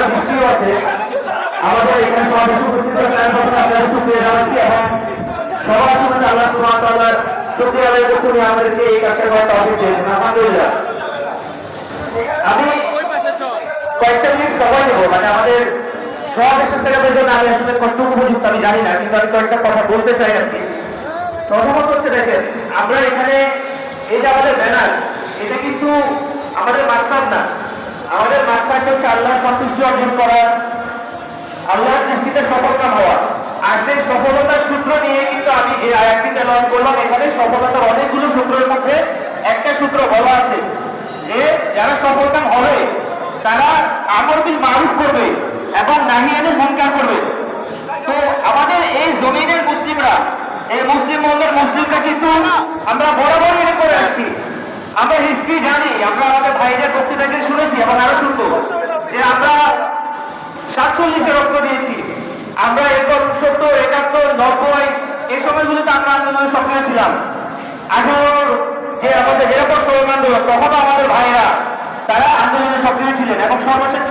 হালকা বৃষ্টিও আছে। আমাদের এখানে সমাবেশ উপস্থিত আপনাদের শুকরিয়া জানাচ্ছি এবং সবার সময় আল্লাহ সুবহানাহু ওয়া তাআলার শুকরিয়া আদায় করছি আমাদেরকে এই কাজটা করার তৌফিক দিয়েছেন। আলহামদুলিল্লাহ। আমি কয়েকটা মিনিট সময় নেব, মানে আমাদের সমাবেশের সেক্রেটারির জন্য আমি আসলে কতটুকু উপযুক্ত আমি জানি না, কিন্তু আমি কয়েকটা কথা বলতে চাই আর কি। প্রথমত হচ্ছে দেখেন, আমরা এখানে এই যে আমাদের ব্যানার, এটা কিন্তু আমাদের মাকসাদ না। আমাদের মাকসাদ হচ্ছে আল্লাহর সন্তুষ্টি অর্জন করা, আল্লাহর দৃষ্টিতে সফলকাম হওয়া। আর সেই সফলতার সূত্র নিয়ে কিন্তু আমি যে আয়াতটি তেলাওয়াত করলাম, এখানে সফলতার অনেকগুলো সূত্রের মধ্যে একটা সূত্র বলা আছে যে যারা সফলকাম হবে তারা আমর বিল মারুফ করবে এবং নাহি আনিল মুনকার করবে। তো আমাদের এই জমিনের মুসলিমরা, এই মুসলিম বন্ধের মুসলিমরা কিন্তু আমরা বরাবর মনে করে আসছি, আমরা হিস্ট্রি জানি, আমরা আমাদের ভাইদের বক্তৃতা শুনেছি এবং আরো শুনবো যে আমরা 47-এ রক্ত দিয়েছি, আমরা 69, 71, 90 এই সময়গুলোতে আমরা আন্দোলনে সক্রিয় ছিলাম। 18 যে আমাদের নিরাপদ আন্দোলন, তখনও আমাদের ভাইরা তারা আন্দোলনে সক্রিয় ছিলেন এবং সর্বশেষ